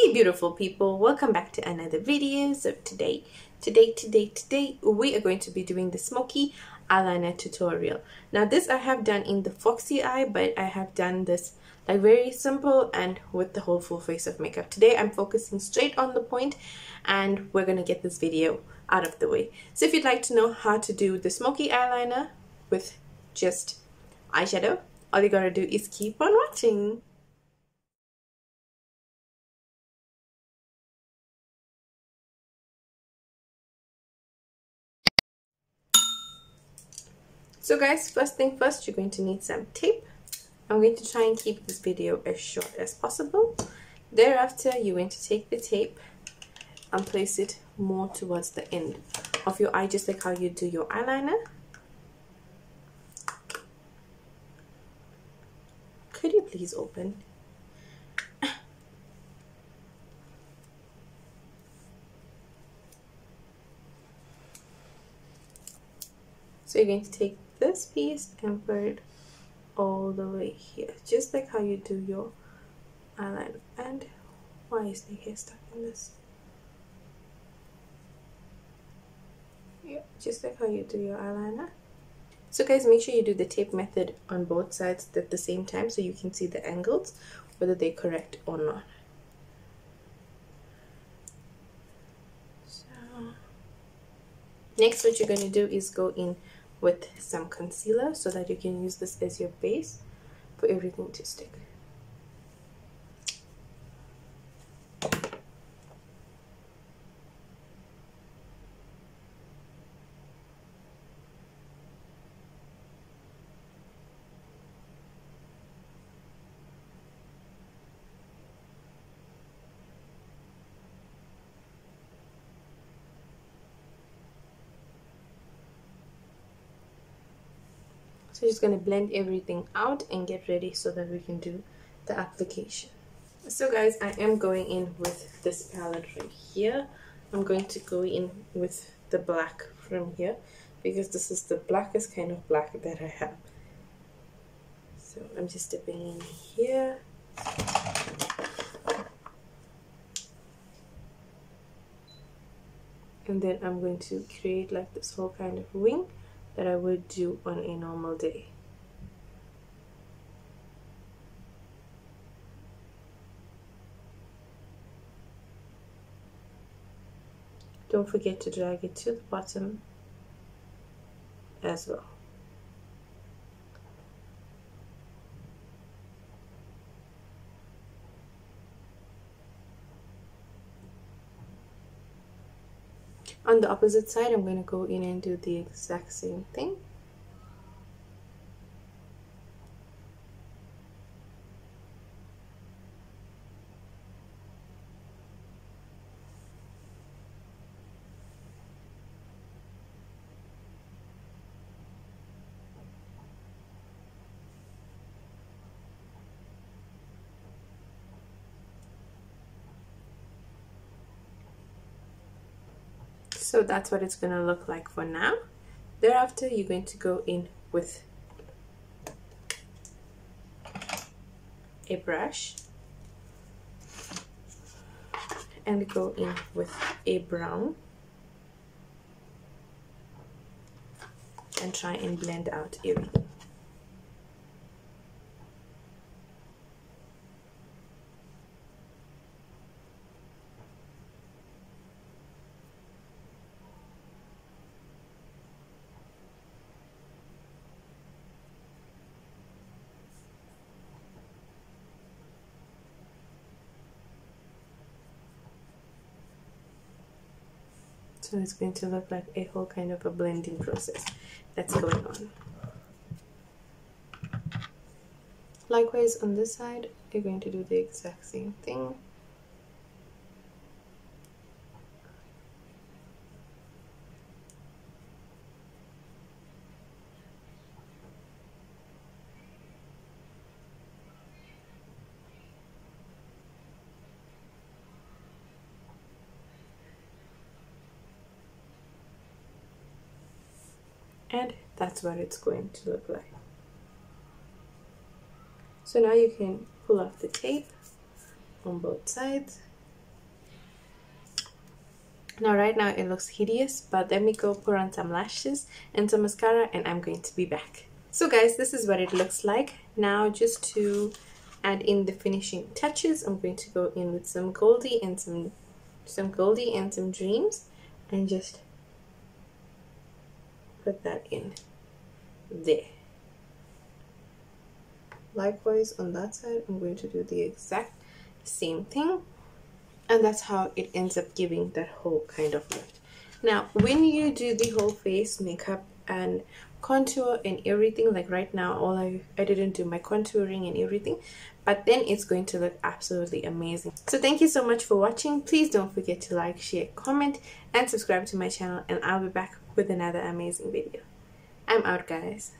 Hey beautiful people, welcome back to another video. So today we are going to be doing the Smokey eyeliner tutorial. Now this I have done in the foxy eye, but I have done this like very simple and with the whole full face of makeup. Today I'm focusing straight on the point and we're gonna get this video out of the way. So if you'd like to know how to do the Smokey eyeliner with just eyeshadow, all you gotta do is keep on watching. So guys, first thing first, you're going to need some tape. I'm going to try and keep this video as short as possible. Thereafter, you're going to take the tape and place it more towards the end of your eye, just like how you do your eyeliner. Could you please open? So you're going to take this piece and put it all the way here, just like how you do your eyeliner. And why is the hair stuck in this? Yeah, just like how you do your eyeliner. So guys, make sure you do the tape method on both sides at the same time so you can see the angles, whether they're correct or not. So next, what you're going to do is go in with some concealer so that you can use this as your base for everything to stick. So just going to blend everything out and get ready so that we can do the application. So guys, I am going in with this palette right here. I'm going to go in with the black from here because this is the blackest kind of black that I have. So I'm just dipping in here. And then I'm going to create like this whole kind of wing that I would do on a normal day. Don't forget to drag it to the bottom as well. On the opposite side, I'm going to go in and do the exact same thing. So that's what it's going to look like for now. Thereafter, you're going to go in with a brush and go in with a brown and try and blend out everything. So it's going to look like a whole kind of a blending process that's going on. Likewise on this side, you're going to do the exact same thing. And that's what it's going to look like. So now you can pull off the tape on both sides Now right now it looks hideous, but let me go put on some lashes and some mascara and I'm going to be back. So guys, this is what it looks like. Now just to add in the finishing touches, I'm going to go in with some Goldie and some Goldie and some Dreams and just put that in there. Likewise on that side, I'm going to do the exact same thing, and that's how it ends up giving that whole kind of lift. Now when you do the whole face makeup and contour and everything, like right now I didn't do my contouring and everything, but then it's going to look absolutely amazing. So thank you so much for watching. Please don't forget to like, share, comment and subscribe to my channel, and I'll be back with another amazing video. I'm out guys.